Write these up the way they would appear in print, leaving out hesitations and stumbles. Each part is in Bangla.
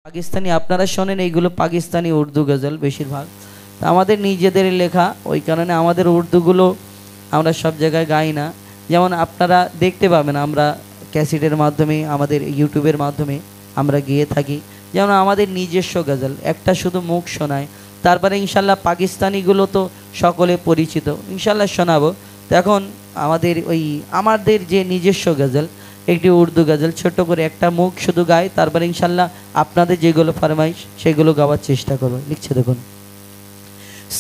পাকিস্তানি আপনারা শোনেন, এইগুলো পাকিস্তানি উর্দু গজল বেশিরভাগ। আমাদের নিজেদের লেখা, ওই কারণে আমাদের উর্দুগুলো আমরা সব জায়গায় গাই না। যেমন আপনারা দেখতে পাবেন আমরা ক্যাসেটের মাধ্যমে, আমাদের ইউটিউবের মাধ্যমে আমরা গিয়ে থাকি। যেমন আমাদের নিজস্ব গজল একটা শুধু মুখ শোনায়, তারপরে ইনশাল্লাহ পাকিস্তানিগুলো তো সকলে পরিচিত, ইনশাল্লাহ শোনাবো। তো এখন আমাদের যে নিজস্ব গজল, একটি উর্দু গজল ছোট করে একটা মুখ শুধু গায়, তারপরে ইনশাল্লাহ আপনাদের যেগুলো ফরমাইশ সেগুলো গাওয়ার চেষ্টা করবো। লিখছে দেখুন।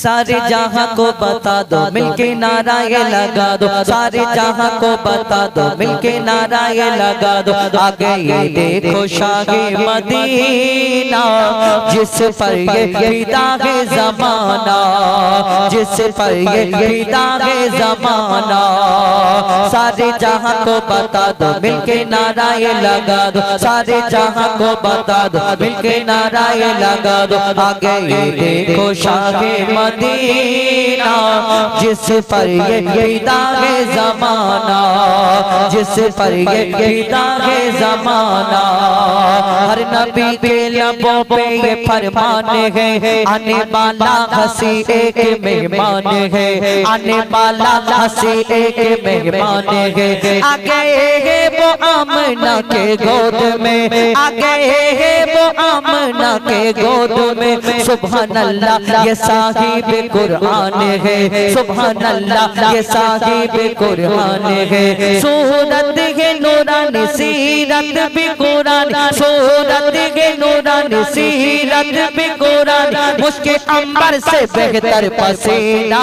सारे जहां को बता दो मिलके नारा ये लगा दो, सारे जहां को बता दो मिलके नारा ये लगा दो। आगे ये देखो शाहे मदीना, जिस पर ये फिदा है जमाना, जिस पर ये फिदा है जमाना। सारे जहां को बता दो मिलके नारा ये लगा दो, सारे जहां को बता दो मिलके नारा ये लगा दो। आगे ये देखो शाहे मदीना, जिस पर ये फिदा है जमाना, जिस पर ये फिदा है जमाना। हर नबी के लबों पे ये फरमान है, आने वाला हंसी एक मेहमान है, आने वाला हंसी एक मेहमान है। आगे है वो आमना के गोद में, आगे है वो आमना के गोद में। सुभान अल्लाह ये साहिब कुरान है, सुभान अल्लाह ये साहिब कुरान है। सूरत है नूरानी सीरत भी कुरान, सूरत है नूरानी सीरत भी कुरान। मुश्के अंबर से बेहतर पसीना,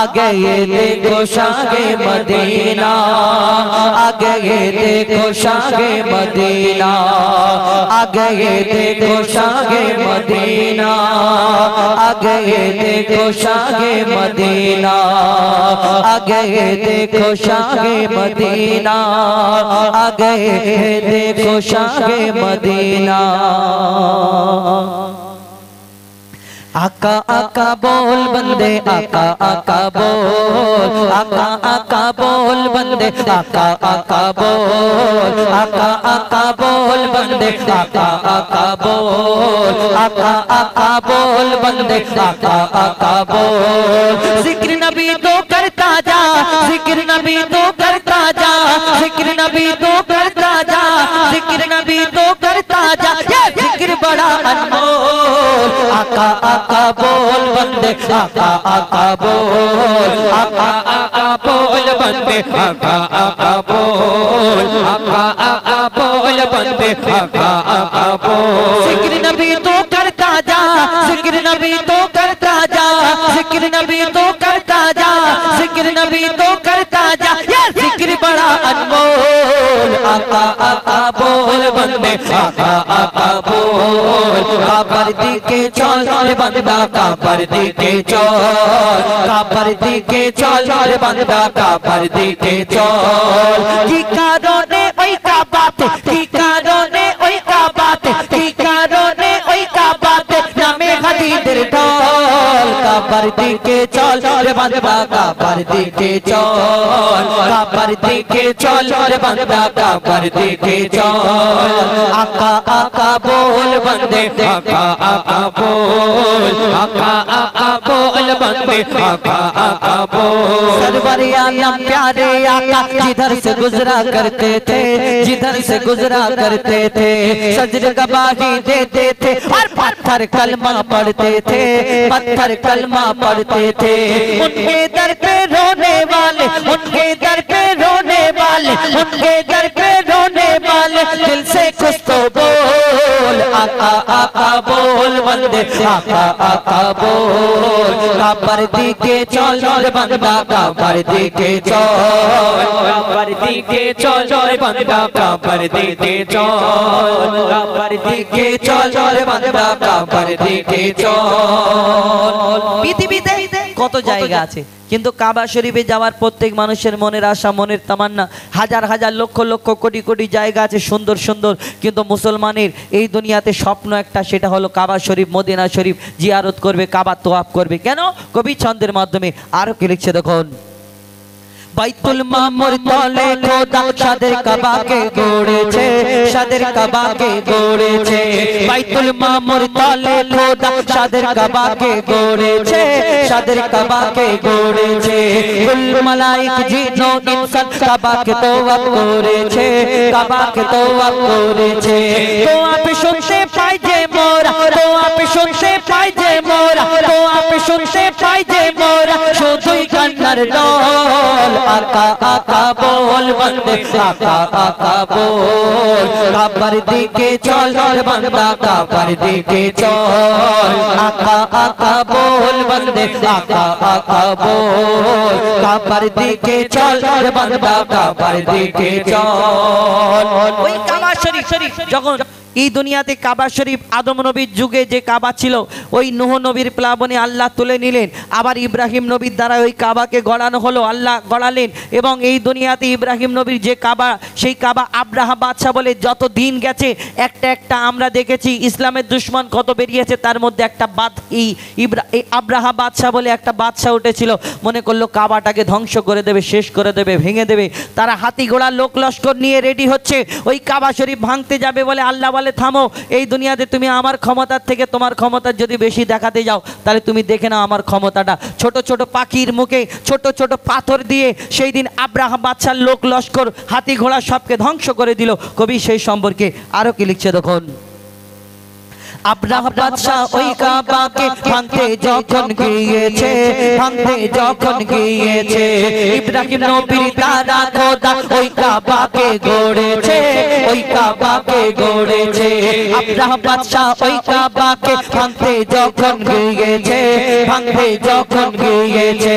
आगे ये देखो शाहे मदीना, आगे ये देखो शाहे मदीना, आगे ये देखो शाहे मदीना, आगे ये देखो शाहे मदीना, आगे ये देखो शाहे मदीना, आगे ये देखो शाहे मदीना। आका आका बोल बंदे, आका आका बोल, आका आका बोल बंदे, आका आका बोल, आका आका बोल बंदे, आका आका बोल, आका आका बोल बंदे, आका आका बोल। जिक्र नबी तो करता जा, जिक्र नबी तो करता जा, जिक्र नबी तो करता जा, जिक्र नबी तो करता जा। ये जिक्र बड़ा अनमोल, आका आका बोल बंदे, आका आका बोल, आका आका बोल बंदे, आका आका बोल, आका आका बोल बंदे, आका आका बोल। जिक्र नबी तो करता जा, जिक्र नबी तो करता जा, जिक्र नबी तो करता जा, जिक्र नबी तो करता जा। ये जिक्र बड़ा अनमोल, आका आका बोल बंदे, आका आका बोल। काबर दी के चल बंदा, काबर दी के चल, काबर दी के चल बंदा, काबर दी के चल। की कारोने ओई का बात, की कारोने ओई का बात, की कारोने ओई का बात। नामे हदीदर ढोल, काबर दी के चल बंदा, काबर दी के चल, काबर दी के चल बंदा, काबर दी के चल। आका आका बोल बंदे, आका आका बोल, आका आका बोल बंदे, आका आका बोल। सरवर आलम प्यारे आका जिधर से गुजरा करते थे, जिधर से गुजरा करते थे, सजर गवाही देते थे और पत्थर कलमा पढ़ते थे, पत्थर कलमा पढ़ते थे। उनके दर पे रोने वाले, उनके दर पे रोने वाले, उनके दर पे रोने वाले, दिल से कुछ तो बोल, आका आका बोल बंदे, आका आका बोल। काबर दी के चल बंदा, काबर दी के चल, काबर दी के चल बंदा, काबर दी के चल, काबर दी के चल बंदा, काबर दी के चल। পৃথিবীতে কত জায়গা আছে, কিন্তু কাবা শরীফে যাওয়ার প্রত্যেক মানুষের মনের আশা, মনের তামান্না। হাজার হাজার লক্ষ লক্ষ কোটি কোটি জায়গা আছে সুন্দর সুন্দর, কিন্তু মুসলমানের এই দুনিয়াতে স্বপ্ন একটা, সেটা হলো কাবা শরীফ, মদিনা শরীফ জিয়ারত করবে, কাবা তোয়াফ করবে। কেন? কবি ছন্দের মাধ্যমে আরো কি লিখছে দেখুন। বাইতুল মামুর তলে খোদা সাদের কাবাকে গড়েছে, সাদের কাবাকে গড়েছে। বাইতুল মামুর তলে খোদা সাদের কাবাকে গড়েছে, সাদের কাবাকে গড়েছে। কুল মালাইক জিন ও ইনসান কাবাকে তওয়াফ করেছে, কাবাকে তওয়াফ করেছে। তো আপনি শুনতে পাই যে মোরা, তো আপনি শুনতে পাই যে মোরা, তো আপনি শুনতে পাই যে মোরা শুধুই কান্নার ডল। আকা আকা বল বন্দে, আকা আকা বল, কাবার দিকে চল বান্দা, কাবার দিকে চল। আকা আকা বল বন্দে, আকা আকা বল, কাবার দিকে চল বান্দা, কাবার দিকে চল। ওই কাবা শরীফ যখন এই দুনিয়াতে কাবা শরীফ আদম নবীর যুগে যে কাবা ছিল, ওই নূহ নবীর প্লাবনে আল্লাহ তুলে নিলেন। আবার ইব্রাহিম নবীর দ্বারা ওই কাবাকে গড়ানো হলো, আল্লাহ গড়ালেন। এবং এই দুনিয়াতে ইব্রাহিম নবীর যে কাবা, সেই কাবা আব্রাহা বাদশাহ বলে যত দিন গেছে একটা একটা আমরা দেখেছি ইসলামের দুশ্মন কত বেরিয়েছে। তার মধ্যে একটা এই আব্রাহা বাদশাহ বলে একটা বাদশাহ উঠেছিল, মনে করলো কাবাটাকে ধ্বংস করে দেবে, শেষ করে দেবে, ভেঙে দেবে। তারা হাতি ঘোড়া লোক লস্কর নিয়ে রেডি হচ্ছে, ওই কাবা শরীফ ভাঙতে যাবে বলে আল্লাহ বলে থামো, এই দুনিয়াতে তুমি আমার ক্ষমতার থেকে তোমার ক্ষমতার যদি বেশি দেখাতে যাও তাহলে তুমি দেখে নাও আমার ক্ষমতাটা। ছোট ছোট পাখির মুখে ছোট ছোট পাথর দিয়ে সেই দিন আব্রাহা বাদশার লোক লস্কর হাতি ঘোড়া সবকে ধ্বংস করে দিল। কবি সেই সম্পর্কে আরো কি লিখছে দেখুন। আব্রাহা বাদশাহ ওই কাবাকে ভাঙতে যখন গিয়েছে, ভাঙতে যখন গিয়েছে, ইব্রাহিম নবীর দ্বারা খোদা ওই কাবাকে গড়েছে, ওই কাবাকে গড়েছে। আব্রাহা বাদশাহ ওই কাবাকে ভাঙতে যখন গিয়েছে, ভাঙতে যখন গিয়েছে,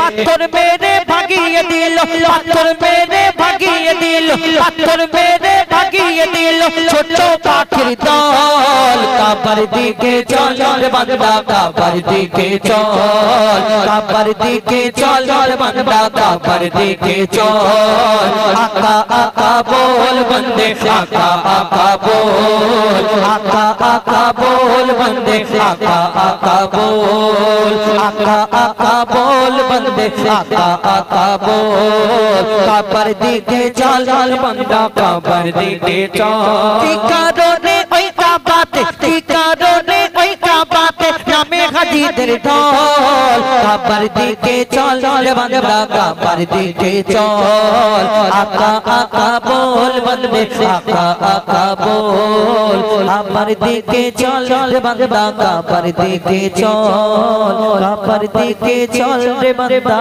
পাথর মেরে ভাগিয়ে দিল, পাথর মেরে ভাগিয়ে দিল, পাথর মেরে ভাগিয়ে দিল ছোট পাখির দল। কাবার দিকে চল বান্দা, কাবার দিকে চল, কাবার দিকে চল বান্দা, কাবার দিকে চল। আকা আকা বল বন্দে, আকা আকা বল, আকা আকা বল বন্দে, আকা আকা বল, আকা আকা বল বন্দে, আকা আকা বল। কাবার দিকে চল বান্দা, কাবার দিকে চল। কি কারণে ওই কাবাতে, কি কারণে ওই কাবাতে নামে হাজিদের ঢল। কাবার দিকে চল বান্দা, কাবার দিকে চল। আকা আকা বল বন্দে, আকা আকা বল, কাবার দিকে চল বান্দা, কাবার দিকে চল, কাবার দিকে চল রে বান্দা,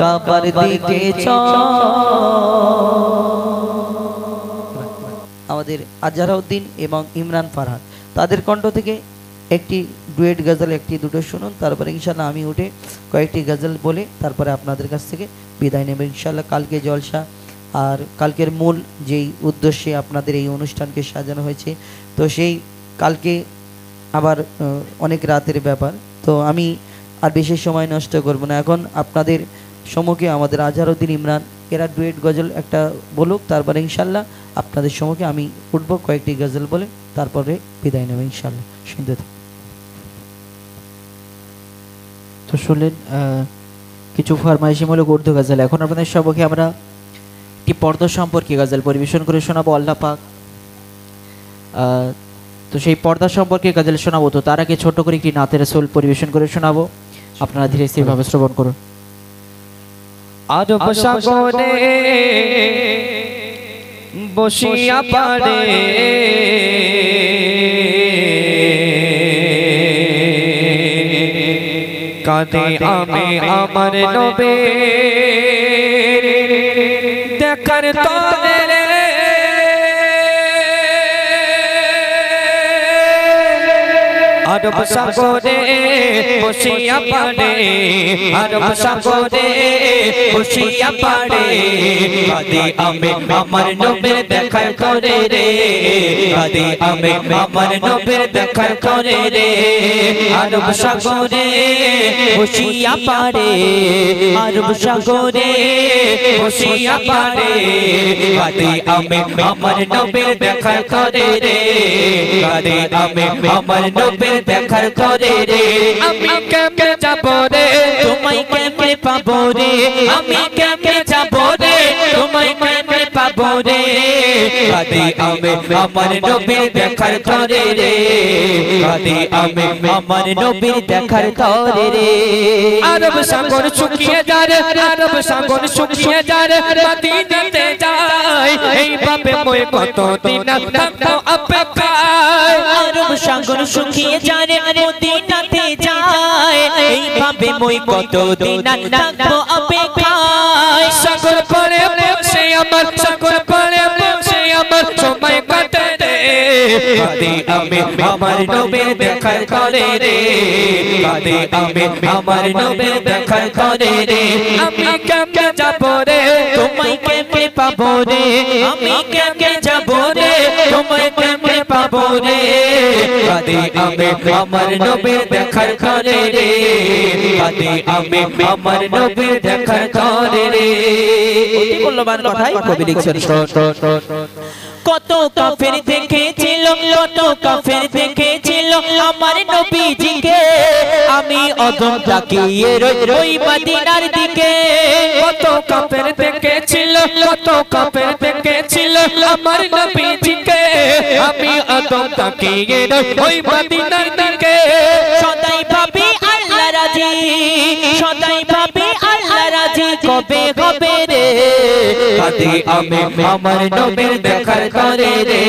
কাবার দিকে চল। আমাদের আজহারউদ্দিন এবং ইমরান ফারহান তাদের কণ্ঠ থেকে একটি ডুয়েট গজল একটি দুটো শুনুন, তারপরে ইনশাল্লাহ আমি উঠে কয়েকটি গজল বলে তারপরে আপনাদের কাছ থেকে বিদায় নেব ইনশাল্লাহ। কালকে জলসা আর কালকের মূল যেই উদ্দেশ্যে আপনাদের এই অনুষ্ঠানকে সাজানো হয়েছে, তো সেই কালকে আবার অনেক রাতের ব্যাপার, তো আমি আর বেশি সময় নষ্ট করব না। এখন আপনাদের সম্মুখে আমাদের আজহারউদ্দিন ইমরান এরা ডুয়েট গজল একটা বলুক, তারপরে ইনশাল্লাহ আপনাদের সম্মুখে আমি উঠবো কয়েকটি গজল বলে তারপরে বিদায় নেব ইনশাল্লাহ। শুনতে তো শুনলেন কিছু ফরমাইশিমূলক উর্দু গজল। এখন আপনাদের সম্মুখে আমরা একটি পর্দা সম্পর্কে গজল পরিবেশন করে শোনাবো আল্লাহ পাক। তো সেই পর্দা সম্পর্কে গজল শোনাবো, তো তার আগে ছোট করে একটি নাতে রাসূল পরিবেশন করে শোনাবো, আপনারা ধীরে স্থির ভাবে শ্রবণ করুন। আরব সাগরে বসিয়া পারে কাঁদে আমি আমার নবী দেখার তরে আরব সাগরে বসিয়া পারে, আরব সাগরে বসিয়া পারে কাঁদে আমি আমার নবীর দেখার করে রে, কাঁদে আমি আমার নবীর দেখার করে রে। আরব সাগরে বসিয়া পারে, আরব সাগরে বসিয়া পারে কাঁদে আমি আমার নবীর দেখার করে রে, কাঁদে আমি আমার নবীর দেখার তরে রে আমি কেমনে যাব রে তোমায় কেমনে পাবো রে আমি কেমনে যাব রে তোমায় কেমনে পাবো রে কাঁদি আমি আমার নবীর দেখার তরে রে কাঁদি আমি আমার নবীর দেখার তরে রে আরব সাগর শুকিয়ে যায় আরব সাগর শুকিয়ে যায় মদিনাতে যায় এইভাবে মই কতদিন থাকবো অপেক্ষায় আরব সাগর শুকিয়ে যায় মদিনাতে যায় এইভাবে মই কতদিন থাকবো অপেক্ষায় সাগর পরে বসে আমার সাগর পরে বসে আমার সময় কাটে রে কাঁদি আমি আমার নবীর দেখার তরে রে কাঁদি আমি আমার নবীর দেখার তরে রে আমি কেমনে যাব রে তোমায় কেমনে পাবো রে আমি কেমনে যাব রে তোমায় কেমনে পাবো রে কাঁদি আমি আমার নবীর দেখার তরে রে কাঁদি আমি আমার নবীর দেখার তরে রে অতি মূল্যবান কথাই কবি লিখছেন। কত কাফের দেখেছিল কত কাফের দেখেছিল আমার নবীজিকে আমি অদম তাকিয়ে রই মদিনার দিকে কত কাফের দেখেছিল কত কাফের দেখেছিল আমার নবীজিকে আমি অদম তাকিয়ে রই মদিনার দিকে সদাই ভাবি আল্লাহ রাজি সদাই ভাবি আল্লাহ রাজি কবে হবে রে কাঁদি আমি আমার নবীর দেখার তরে রে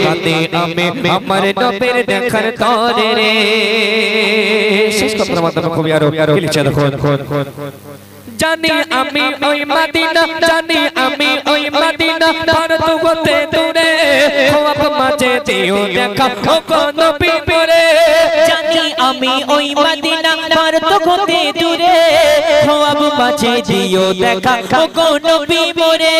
কাঁদি আমি আমার নবীর দেখার তরে রে শেষ কথার মাধ্যমে কবি আরো লিখছে দেখুন জানি আমি ওই মদিনা জানি আমি ওই মদিনা ভারত হতে দূরে খোয়াব মাঝে দিও দেখা ও কোন নবী পরে জানি আমি ওই মদিনা ভারত হতে দূরে খোয়াব মাঝে দিও দেখা ও কোন নবী পরে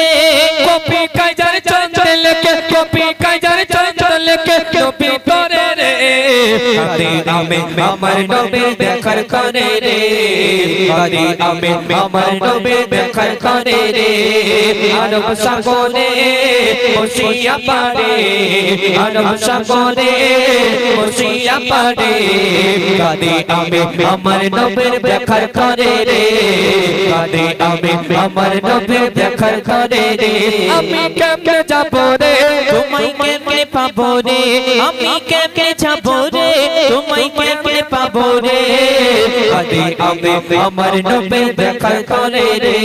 কপি কাইজার চন্দ্র লেকে কপি কাইজার চন্দ্র লেকে নবী পরে রে কাঁদি আমি আমার নবীর দেখার করে রে কাঁদি আমি আমার নবীর দেখার করে রে আরব সাগরে বসিয়া পারে আরব সাগরে বসিয়া পারে কাঁদি আমি আমার নবীর দেখার করে রে কাঁদি আমি আমার নবীর দেখার করে রে আমি কেমনে যাব রে তোমায় কেমনে পাবো রে আমি কেমনে যাব রে তোমায় কেমনে পাবো রে কাঁদি আমি আমার নবীর দেখার করে রে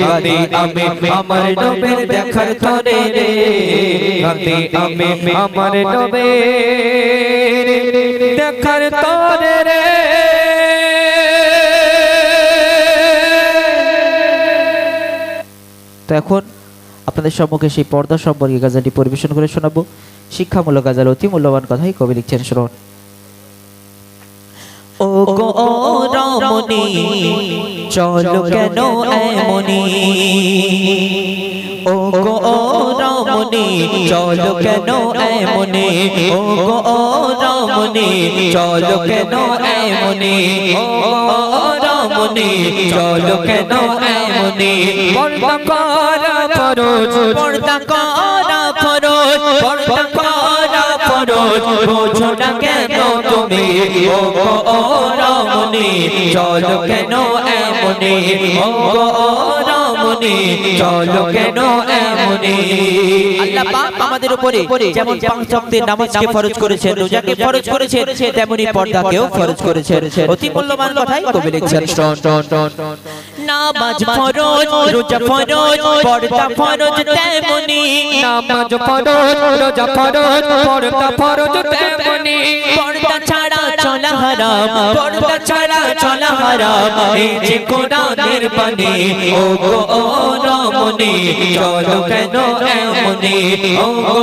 কাঁদি আমি আমার নবীর দেখার করে রে কাঁদি আমি আমার নবীর দেখার করে রে তো এখন আপনাদের সম্মুখে সেই পর্দা সম্পর্কে গাজালটি পরিবেশন করে শোনাবো। শিক্ষামূলক গাজাল, অতি মূল্যবান কথাই কবি লিখছেন, শুনুন। ও গো রমণী চলো কেন এমনি ও গো রমণী চলো কেন এমনি ও গো রমণী চলো কেন এমনি ও রমণী চলো কেন এমনি পর্দা করা ফরজ পর্দা করা ফরজ পর্দা করা ফরজ বোঝো না কেন তুমি ও গো রমণী চলো কেন এমনি ও গো রমণী চলো কেন এমনি। আল্লাহ পাক আমাদের উপরে যেমন পাঁচ ওয়াক্তের নামাজকে ফরজ করেছেন, রোজাকে ফরজ করেছেন, তেমনি পর্দাকেও ফরজ করেছেন। অতি মূল্যবান কথাই কবি লিখছেন। নামাজ ফরজ রোজা ফরজ পর্দা ফরজ তেমনি নামাজ ফরজ রোজা ফরজ পর্দা ফরজ তেমনি পর্দা ছাড়া চলা হারাম পর্দা ছাড়া চলা হারাম এই যে কোরআনের বাণী ও গো রমণী চলো কেন এমনি ও গো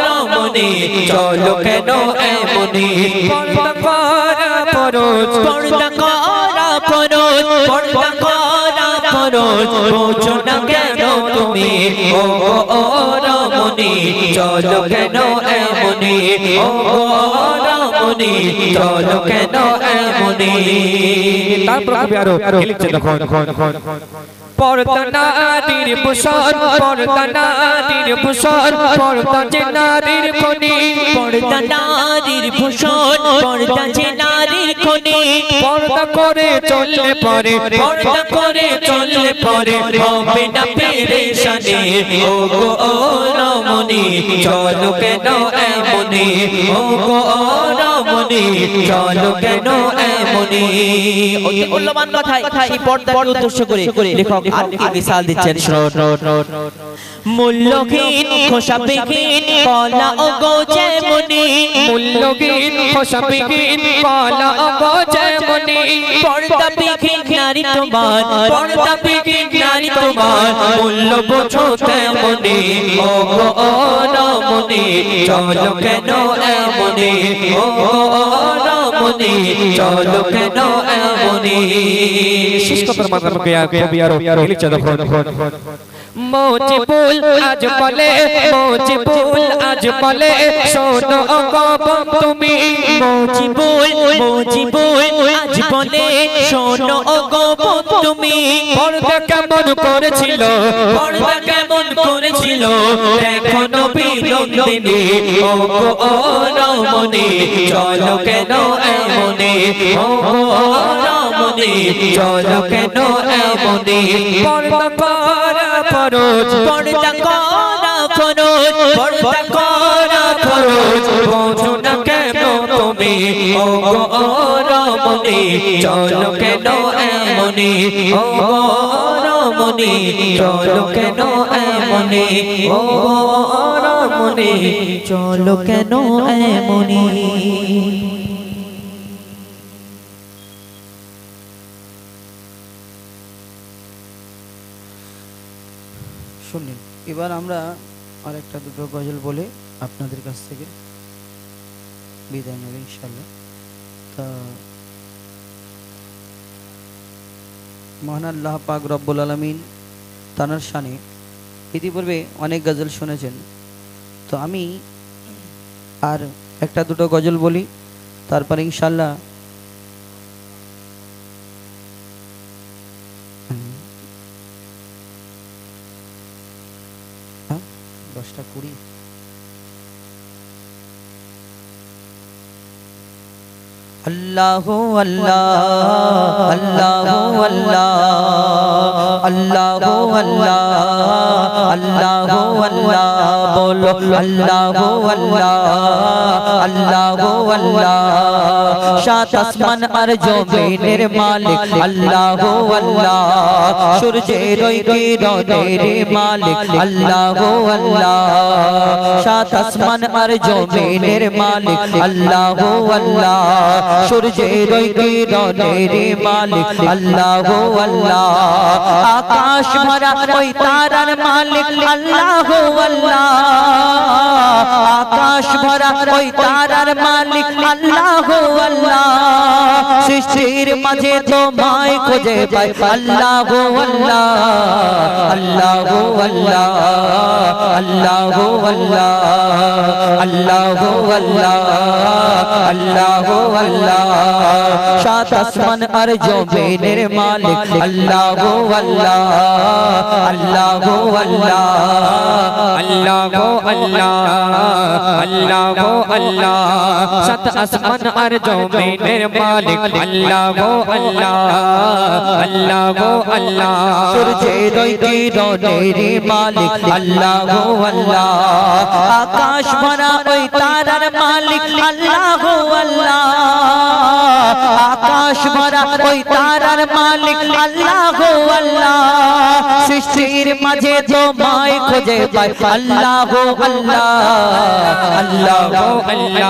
রমণী চলো কেন এমনি পর্দা করা ফরজ পর্দা করা ফরজ পর্দা করা ফরজ বোঝো না কেন তুমি ও গো রমণী চলো কেন এমনি ও গো রমণী চলো কেন এমনি। তারপর কবি আরো লিখছে দেখুন পর্দা নারীর ভূষণ, পর্দা নারীর ভূষণ, পর্দা যে নারীর খনি, পর্দা নারীর ভূষণ, পর্দা যে নারীর খনি, পর্দা করে চললে পরে, পর্দা করে চললে পরে হবে না পেরেশানি। ও গো রমণী চলো কেন এমনি, ও গো রমণী চলো কেন এমনি। মূল্যবান কথাই এই পর্দাকে উদ্দেশ্য করে লেখক আর কি মিসাল দিচ্ছেন শুনুন। মূল্যহীন খোসাবিহীন কলা ও গো যেমনি, মূল্যহীন খোসাবিহীন কলা ও গো যেমনি, পর্দাবিহীন নারী তোমার, পর্দাবিহীন নারী তোমার মূল্য বোঝো তেমনি। ও গো রমণী চলো কেন এমনি, ও গো রমণী চলো কেন এমনি। শেষ কথার মাধ্যমে কবি আরো লিখছে দেখুন। মুজিবুল আজ বলে, মুজিবুল আজ বলে শোনো গো তুমি, মুজিবুল, মুজিবুল আজ বলে শোনো গো তুমি। পর্দা কেমন করেছিল, পর্দা কেমন করেছিল দেখো নবী নন্দিনী। ও গো রমণী চলো কেন এমনি, ও গো রমণী চলো কেন এমনি। পর্দা করা ফরজ, পর্দা করা ফরজ, পর্দা করা ফরজ বোঝো না কেন তুমি। ও গো রমণী চলো কেন এমনি, ও গো রমণী চলো কেন এমনি, ও গো রমণী চলো কেন এমনি। শুনলেন, এবার আমরা আরেকটা দুটো গজল বলে আপনাদের কাছ থেকে বিদায় নেব ইনশাআল্লাহ। তা মহান আল্লাহ পাক রব্বুল আলামিন তানার শানে ইতিপূর্বে অনেক গজল শুনেছেন, তো আমি আর একটা দুটো গজল বলি, তারপর ইনশাআল্লাহ 10টা 20 अल्लाहु अल्लाह अल्लाहु अल्लाह अल्लाहु अल्लाह अल्लाहु अल्लाह बोलो अल्लाहु अल्लाह अल्लाहु अल्लाह सात आसमान और जमीনের মালিক अल्लाहु अल्लाह সূর্যের কিরণের মালিক अल्लाहु अल्लाह सात आसमान और जमीনের মালিক अल्लाहु अल्लाह সূর্যের কিরণের মালিক আল্লাহু আল্লাহ আকাশ ভরা ওই তারার মালিক আল্লাহু আল্লাহ আকাশ ভরা ওই তারার মালিক আল্লাহু আল্লাহ সৃষ্টির মাঝে তোমায় খুঁজে পাই আল্লাহু আল্লাহ আল্লাহু আল্লাহ আল্লাহু আল্লাহ আল্লাহু আল্লাহ আল্লাহু আল্লাহ সাত আসমান আর জমিনের মালিক আল্লাহু আল্লাহ আল্লাহু আল্লাহ আল্লাহু আল্লাহ আল্লাহু আল্লাহ সাত আসমান আর জমিনের মালিক আল্লাহু আল্লাহ আল্লাহু আল্লাহ সূর্যের কিরণের মালিক আল্লাহু আল্লাহ আকাশ ভরা ওই তারার মালিক আল্লাহু আল্লাহ আকাশ ভরা ওই তারার মালিক আল্লাহু আল্লাহ সৃষ্টির মাঝে তোমায় খুঁজে পাই আল্লাহু আল্লাহ আল্লাহু আল্লাহ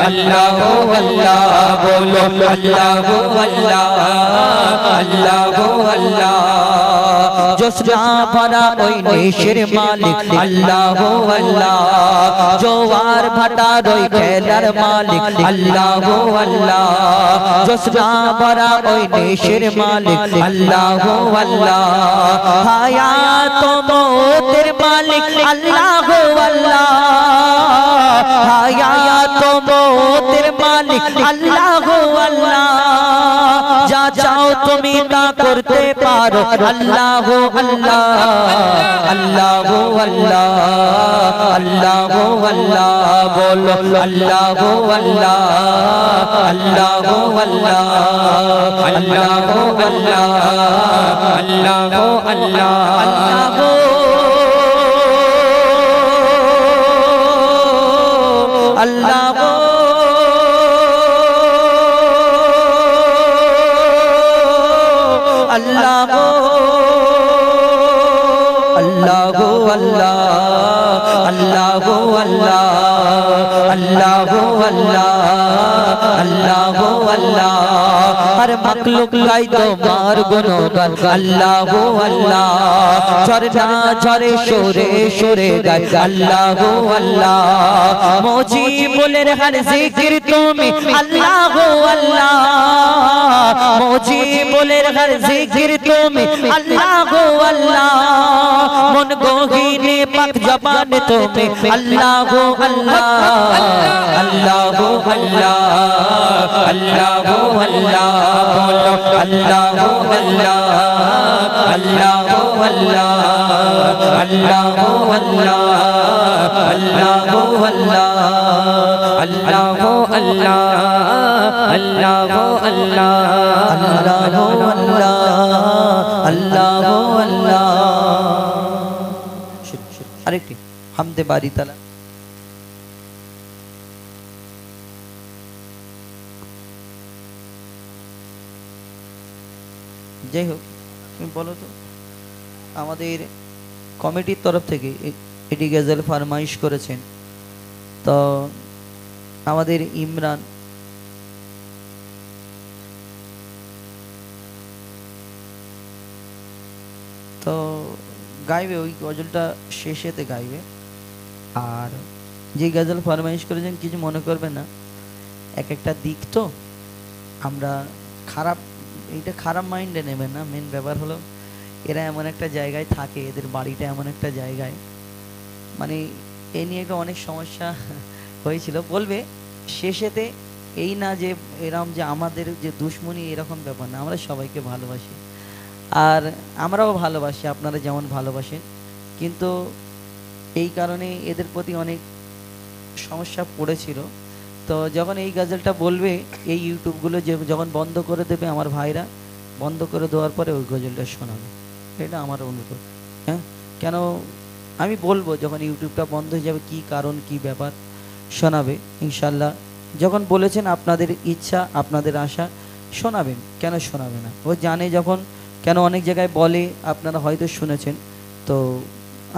আল্লাহু আল্লাহ বলো আল্লাহু আল্লাহ আল্লাহু আল্লাহ জোসনা ভরা ওই নেশের মালিক আল্লাহু আল্লাহ জোয়ার ভাটার ওই খেলার মালিক আল্লাহু আল্লাহ জোসনা ভরা ওই নেশের মালিক আল্লাহু আল্লাহ হায়াত মওতের মালিক আল্লাহু আল্লাহ হায়াত মওতের মালিক আল্লাহু আল্লাহ যা চাও তুমি তা করতে পারো আল্লাহ আল্লাহ আল্লাহ আল্লাহ আল্লাহ আল্লাহ বলো আল্লাহ আল্লাহ আল্লাহ আল্লাহ আল্লাহ আল্লাহ আল্লাহ আল্লাহ আল্লাহ আল্লাহ আল্লাহ আল্লাহ আল্লাহ আল্লাহ আল্লাহ আল্লাহ हर मखलूक गाई तुम्हार गुणगान अल्लाह अल्लाह झरना झरे शोरे शोरे गाय अल्लाह अल्लाह मुजीबुल हर जिक्र तुम्हें अल्लाह अल्लाह मुजीबुल हर जिक्र तुम्हें अल्लाह अल्लाह मन गोहीने पक जबान तुम्हें अल्लाह अल्लाह अल्लाह अल्लाह अल्लाह अल्लाह अल्लाह अल्लाह अल्लाह अल्लाह अल्लाह अल्लाह अल्लाह अल्लाह अल्लाह अल्लाह আরেকটি হামদে বাড়ি তালা যাই হোক তুমি বলো তো আমাদের কমিটির তরফ থেকে এটি গজল ফরমাইশ করেছেন তো আমাদের ইমরান তো গাইবে ওই গজলটা শেষেতে গাইবে আর যে গজল ফরমাইশ করেছেন কিছু মনে করবে না এক একটা দিক তো আমরা খারাপ এইটা খারাপ মাইন্ডে নেবেন না মেন ব্যাপার হলো এরা এমন একটা জায়গায় থাকে এদের বাড়িটা এমন একটা জায়গায় মানে এ নিয়ে একটা অনেক সমস্যা হয়েছিল বলবে শেষেতে এই না যে এরকম যে আমাদের যে দুশ্মনী এরকম ব্যাপার না আমরা সবাইকে ভালোবাসি আর আমরাও ভালোবাসি আপনারা যেমন ভালোবাসেন কিন্তু এই কারণে এদের প্রতি অনেক সমস্যা পড়েছিল তো যখন এই গজলটা বলবে এই ইউটিউবগুলো যখন বন্ধ করে দেবে আমার ভাইরা বন্ধ করে দেওয়ার পরে ওই গজলটা শোনাবে এটা আমার অনুরোধ হ্যাঁ কেন আমি বলবো যখন ইউটিউবটা বন্ধ হয়ে যাবে কি কারণ কি ব্যাপার শোনাবে ইনশাল্লাহ যখন বলেছেন আপনাদের ইচ্ছা আপনাদের আশা শোনাবেন কেন শোনাবে না ও জানে যখন কেন অনেক জায়গায় বলে আপনারা হয়তো শুনেছেন তো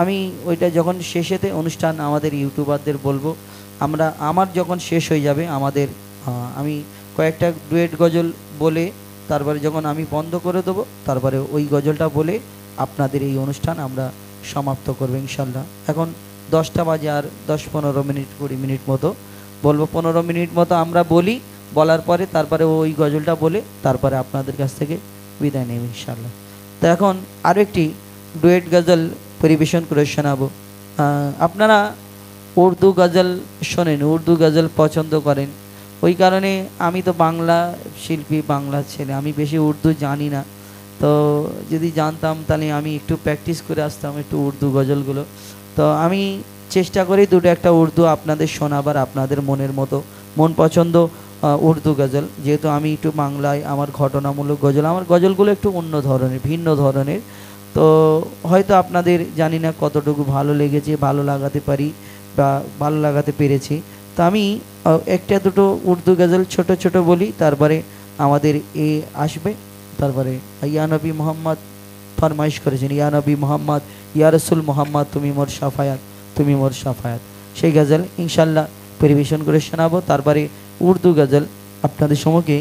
আমি ওইটা যখন শেষেতে অনুষ্ঠান আমাদের ইউটিউবারদের বলবো আমার যখন শেষ হয়ে যাবে আমাদের আমি কয়েকটা ডুয়েট গজল বলে তারপরে যখন আমি বন্ধ করে দেবো তারপরে ওই গজলটা বলে আপনাদের এই অনুষ্ঠান আমরা সমাপ্ত করবো ইনশাল্লাহ এখন 10টা বাজে আর 10-15 মিনিট 20 মিনিট মতো বলবো 15 মিনিট মতো আমরা বলি বলার পরে তারপরে ওই গজলটা বলে তারপরে আপনাদের কাছ থেকে বিদায় নেব ইনশাল্লাহ তো এখন আরও একটি ডুয়েট গজল পরিবেশন করে শোনাবো আপনারা উর্দু গজল শোনেন উর্দু গজল পছন্দ করেন ওই কারণে আমি তো বাংলা শিল্পী বাংলা ছেলে আমি বেশি উর্দু জানি না তো যদি জানতাম তাহলে আমি একটু প্র্যাকটিস করে আসতাম একটু উর্দু গজলগুলো তো আমি চেষ্টা করি দুটো একটা উর্দু আপনাদের শোনাবার আপনাদের মনের মতো মন পছন্দ উর্দু গজল যেহেতু আমি একটু বাংলায় আমার ঘটনামূলক গজল আমার গজলগুলো একটু অন্য ধরনের ভিন্ন ধরনের তো হয়তো আপনাদের জানি না কতটুকু ভালো লেগেছে ভালো লাগাতে পারি বা ভালো লাগাতে পেরেছি তো আমি একটা দুটো উর্দু গজল ছোট ছোট বলি তারপরে আমাদের এ আসবে তারপরে ইয়া নবী মোহাম্মদ ফরমাইশ করেছেন ইয়া নবী মোহাম্মদ ইয়া রসুল মোহাম্মদ তুমি মোর সাফায়াত তুমি মোর সাফায়াত সেই গজল ইনশাল্লাহ পরিবেশন করে শোনাবো তারপরে উর্দু গজল আপনাদের সম্মুখে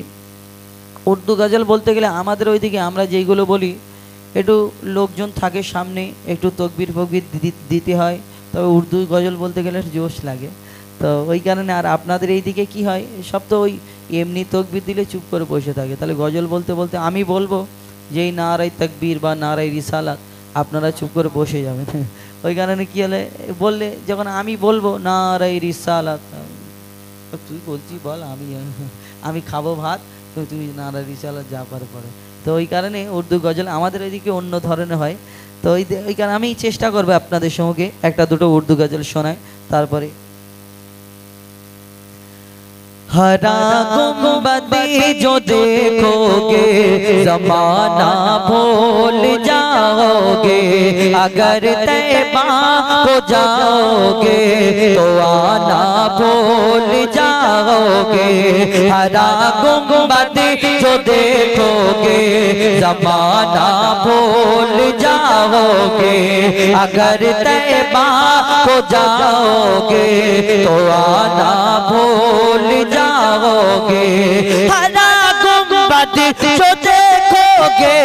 উর্দু গজল বলতে গেলে আমাদের ওইদিকে আমরা যেইগুলো বলি একটু লোকজন থাকে সামনে একটু তকবির ফকবির দিতে হয় তবে উর্দু গজল বলতে গেলে জোশ লাগে তো ওই কারণে আর আপনাদের এইদিকে কি হয় সব তো ওই এমনি তকবির দিলে চুপ করে বসে থাকে তাহলে গজল বলতে বলতে আমি বলবো যেই নারাই তকবীর বা নারাই রিসালাত আপনারা চুপ করে বসে যাবেন ওই কারণে কি হলে বললে যখন আমি বলবো নারাই রিসালাত তুই বলছি বল আমি খাবো ভাত তো তুমি নারাই রিসালাত যা পারে পড়ে তো ওই কারণে উর্দু গজল আমাদের এদিকে অন্য ধরনের হয়। তো ওই কারণে আমি চেষ্টা করবো আপনাদের সঙ্গে একটা দুটো উর্দু গজল শোনায়। তারপরে हरा गुंबद जो देखोगे ज़माना भूल जाओगे, अगर तैबा को जाओगे तो आना भूल जाओगे। हरा गुंबद जो देखोगे ज़माना भूल जाओगे, अगर तैबा को जाओगे तो आना भूल जाओगे। हरा गुंबद जो देखोगे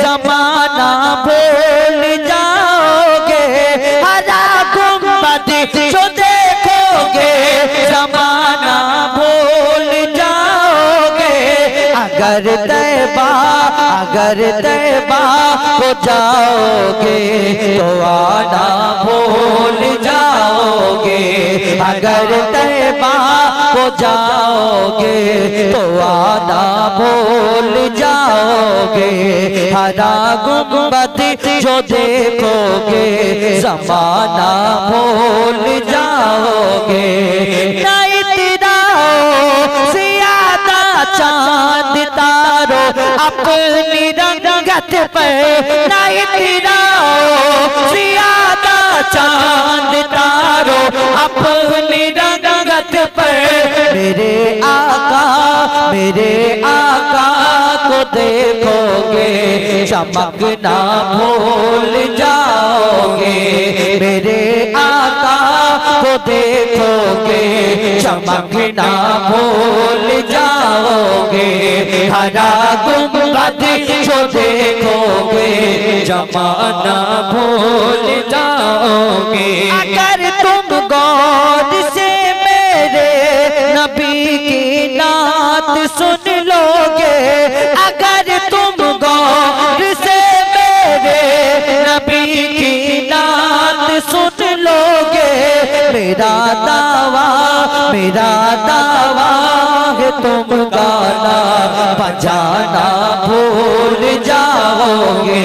ज़माना भूल जाओगे, हरा गुंबद जो देखोगे ज़माना भूल जाओगे। अगर तैबा को जाओगे तो आना भूल जाओगे, अगर तैबा को जाओगे तो आना भूल जाओगे। हरा गुंबद जो देखोगे ज़माना भूल जाओगे। नहीं तेरा ज़्यादा चांद तारो अपनी रंगत पे, नहीं तेरा ज़्यादा चांद तारो अपनी रंगत पे। मेरे आका को देखोगे चमकना भूल जाओगे। मेरे आका को देखोगे चमकना भूल जाओगे। हरा गुंबद जो देखोगे जमाना भूल जाओगे। अगर तुम गौर से मेरे नबी की नात सुन लोगे, अगर तुम गौर से मेरे नबी की नात सुन लोगे, मेरा दावा है तुम गाना बजाना भूल जाओगे।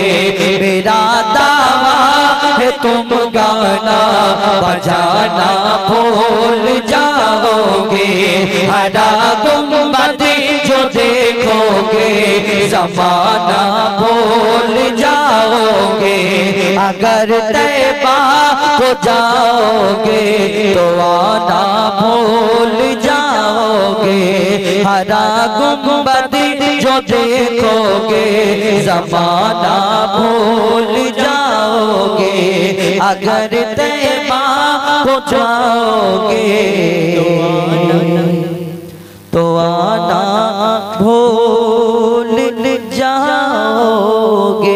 मेरा दावा है तुम गाना बजाना भूल जाओगे। हरा गुंबद जो देखोगे ज़माना भूल जाओगे। अगर तैबा को जाओगे तो आना भूल जाओगे। हरा गुंबद जो देखोगे ज़माना भूल जाओगे। अगर तैबा को जाओगे तो आना भूल जाओगे।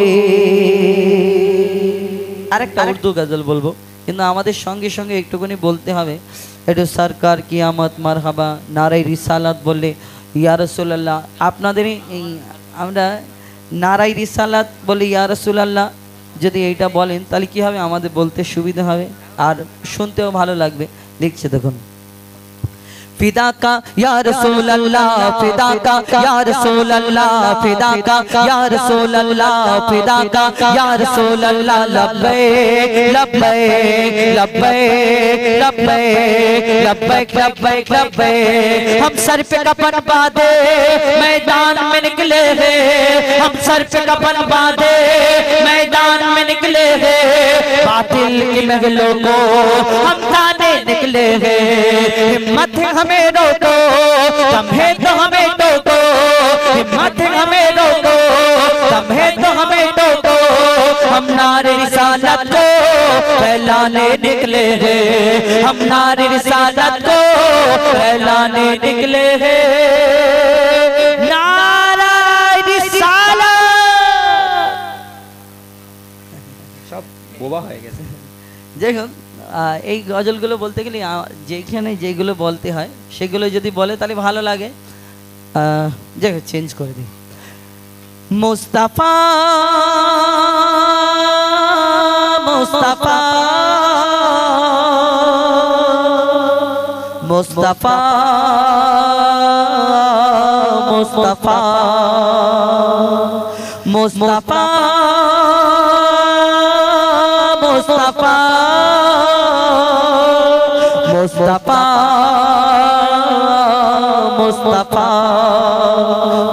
আরেকটা উর্দু গজল বলবো, কিন্তু আমাদের সঙ্গে সঙ্গে একটুখানি বলতে হবে একটু সরকার কিয়ামত মারহাবা নারাই রিসালাত বললে ইয়া রাসূলুল্লাহ। আপনাদের আমরা নারাই রিসালাত বলি ইয়া রাসূলুল্লাহ, যদি এইটা বলেন তাহলে কি হবে, আমাদের বলতে সুবিধা হবে আর শুনতেও ভালো লাগবে। লিখছে দেখুন, फिदा का या रसूल अल्लाह, फिदा का या रसूल अल्लाह, फिदा का या रसूल अल्लाह, फिदा का या रसूल अल्लाह। लब्बैक लब्बैक लब्बैक लब्बैक लब्बैक लब्बैक लब्बैक। हम सर पे कफन बांधे मैदान में निकले हैं, हम सर पे कफन बांधे मैदान में निकले हैं। बातिल की महलों को हम ताने निकले हैं। हिम्मत हमें रोको, दम है तो हमें टोको। हिम्मत हमें रोको, दम है तो हमें टोको। हम नारे रिसालत को फैलाने निकले हैं, हम नारे रिसालत को फैलाने निकले हैं। नारा रिसालत। সব বোবা হয়ে গেছে। দেখুন এই গজলগুলো বলতে গেলে যেখানে যেগুলো বলতে হয় সেগুলো যদি বলে তাহলে ভালো লাগে। চেঞ্জ করে দিই। मुस्तफा मुस्तफा मुस्तफा मुस्तफा मुस्तफा मुस्तफा मुस्तफा मुस्तफा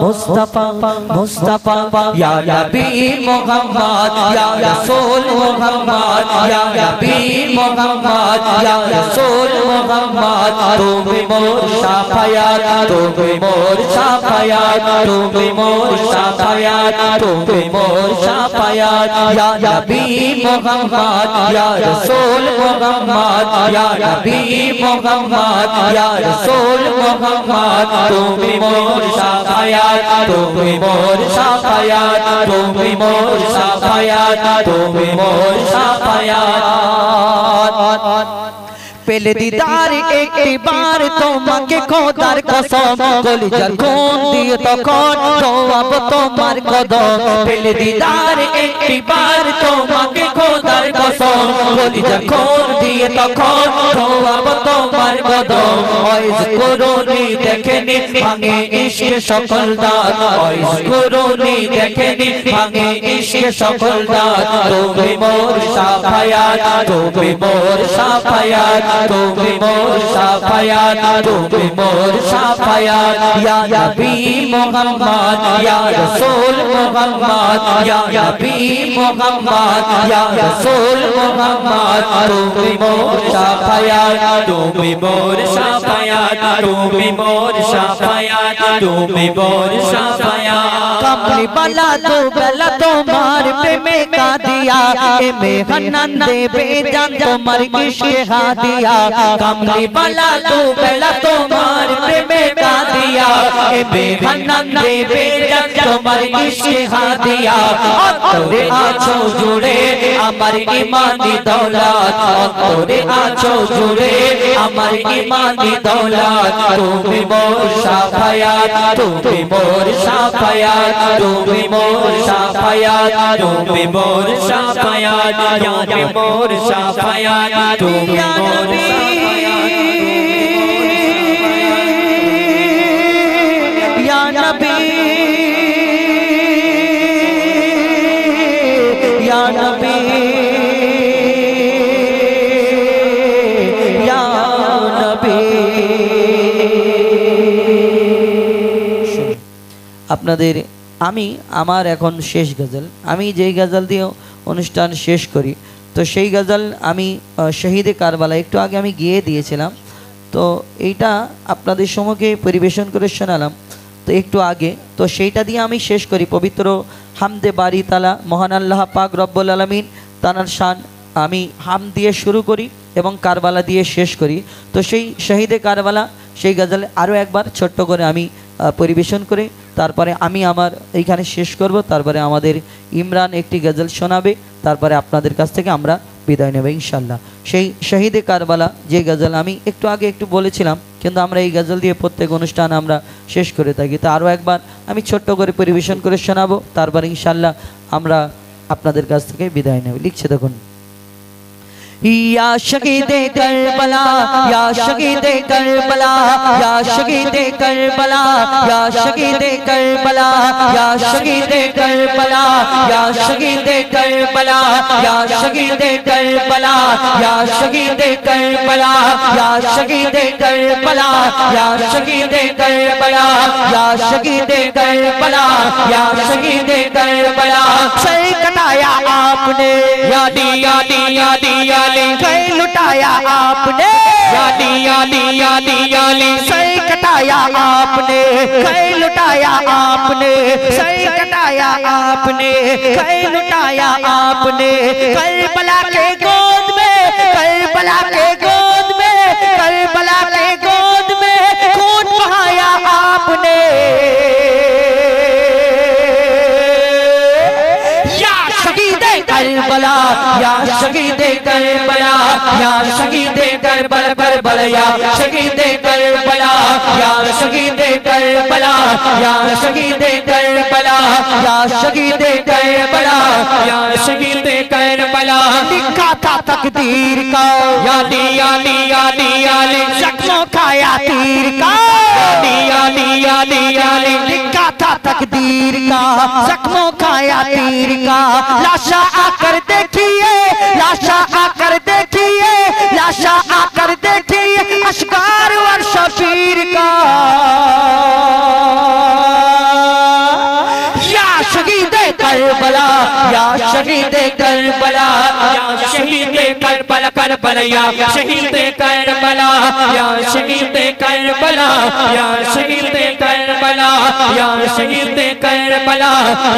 मुस्तफा मुस्तफा या नबी मोहम्मद या रसूल मोहम्मद या नबी मोहम्मद या रसूल मोहम्मद तुम्हें मोर शाफायात तुम्हें मोर शाफायात तुम्हें मोर शाफायात तुम्हें मोर शाफायात या नबी मोहम्मद या रसूल मोहम्मद या नबी मोहम्मद या रसूल मोहम्मद तुम्हें मोर शाफायात तुम्हें मोर शाफायात तुम्हें मोर शाफायात तुम्हें मोर शाफायात पहले दीदार एक बार তোমাকে খোদার কসম কলিজার খুন দিয়ে তখন জবাব তোমার কদম पहले दीदार एक बार তোমাকে খোদার কসম কলিজার খুন দিয়ে তখন জবাব তোমার কদম ওয়াইজ করুনি দেখেনি ভাঙে ইশক সকল দাঁত ওয়াইজ করুনি দেখেনি ভাঙে ইশক সকল দাঁত তুমি মোর শাফায়াত তুমি মোর শাফায়াত তুমি মোর শাফায়াত তুমি মোর শাফায়াত ইয়া নবী মুহাম্মদ ইয়া রাসূল মুহাম্মদ ইয়া নবী মুহাম্মদ ইয়া রাসূল মুহাম্মদ তুমি মোর শাফায়াত তুমি মোর শাফায়াত তুমি মোর শাফায়াত তুমি মোর শাফায়াত কামলি বালা তো বেলা তোমার প্রেমে কাদিয়া এ মেহনান দেবে জান তোমার ইশকে হাদিয়া কামলি বালা তো বেলা তোমার প্রেমে কাদিয়া এ মেহনান দেবে জান তোমার ইশকে হাদিয়া অন্তরে আছো জুড়ে আমার ঈমানি দৌলত অন্তরে আছো জুড়ে আমার ঈমানি দৌলত তুমি মোর শাফায়াত তুমি মোর শাফায়াত তুমি মোর শাফায়াত তুমি মোর শাফায়াত ইয়া নবী মোর শাফায়াত তুমি মোর ইয়া নবী ইয়া নবী ইয়া নবী আপনাদের আমি আমার এখন শেষ গজল আমি যেই গজল দিয়ে অনুষ্ঠান শেষ করি তো সেই গজল আমি শহীদে কারবালা একটু আগে আমি গিয়ে দিয়েছিলাম তো এইটা আপনাদের সম্মুখে পরিবেশন করে শোনালাম তো একটু আগে তো সেইটা দিয়ে আমি শেষ করি পবিত্র হামদে বারি তালা মহান আল্লাহ পাক রব্বুল আলামিন তানার শান আমি হাম দিয়ে শুরু করি এবং কারবালা দিয়ে শেষ করি তো সেই শহীদে কারবালা সেই গজল আরও একবার ছোট্ট করে আমি পরিবেশন করে তারপরে আমি আমার এইখানে শেষ করব তারপরে আমাদের ইমরান একটি গজল শোনাবে তারপরে আপনাদের কাছ থেকে আমরা বিদায় নেব ইনশাল্লাহ সেই শহীদে কারবালা যে গজল আমি একটু আগে একটু বলেছিলাম কিন্তু আমরা এই গজল দিয়ে প্রত্যেক অনুষ্ঠান আমরা শেষ করে থাকি তো আরও একবার আমি ছোট্ট করে পরিবেশন করে শোনাবো তারপরে ইনশাল্লাহ আমরা আপনাদের কাছ থেকে বিদায় নেব লিখছে দেখুন या शहीदे करबला या शहीदे करबला या शहीदे करबला या शहीदे करबला या शहीदे करबला या शहीदे करबला या शहीदे करबला या शहीदे करबला या शहीदे करबला या शहीदे करबला या शहीदे करबला या शहीदे करबला सर कटाया आपने यादी यादी यादी कई लुटाया आपने यादी यादी यादी यादी सही कटाया आपने कई लुटाया आपने सही कटाया आपने कई लुटाया आपने करबला के गोद में करबला के गोद में करबला के गोद में खून बहाया आपने करबला या शहीदे करबला या शहीदे करबला करबला या शहीदे करबला या शहीदे करबला या शहीदे करबला या शहीदे करबला या शहीदे करबला लिखा था तकदीर का यादी यादी यादी यादी जख्मों खाया तीर का यादी यादी यादी यादी लिखा था तकदीर तीर का, जख्मों खाया तीर का। लाशा आकर देखिए, लाशा आकर देखिए, लाशा आकर देखिए अश्कार और शबीर का। या शहीद करबला, या शहीद करबला, या शहीद करबला करबला, या शहीद करबला, या शहीद करबला, या शहीद करबला, या शहीद करबला,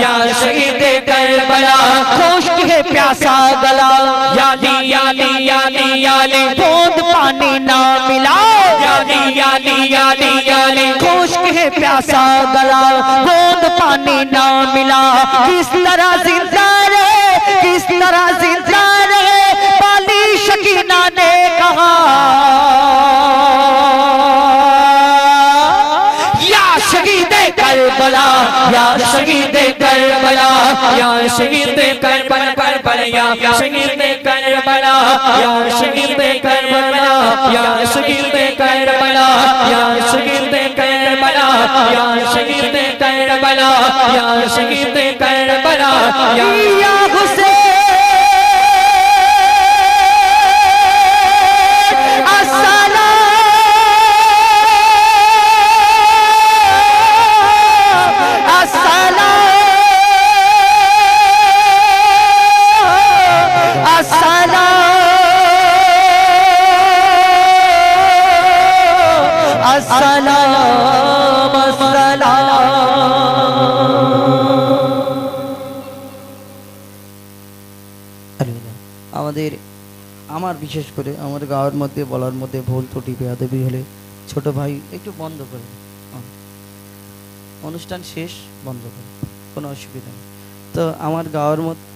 या शहीद करबला। खुश्क है प्यासा गला, याली याली याली याली, बूंद पानी ना मिला। याली याली याली याली, खुश्क है प्यासा गला, बूंद पानी ना मिला। किस तरह जिंदा रहे, किस तरह जिंदा रहे, बाली शकीना ने कहा। या शहीद करबला, या शहीद करबला, या शहीद करबला करबला, या शहीद करबला, या शहीद करबला, या शहीद करबला, या शहीद करबला, या शहीद करबला, या शहीद करबला, या हुसैन আমাদের আমার বিশেষ করে আমার গাওয়ার মধ্যে বলার মধ্যে ভুল ত্রুটি বেয়াদবি হলে ছোট ভাই একটু বন্ধ করে অনুষ্ঠান শেষ বন্ধ করে, কোনো অসুবিধা নেই। তো আমার গাওয়ার মধ্যে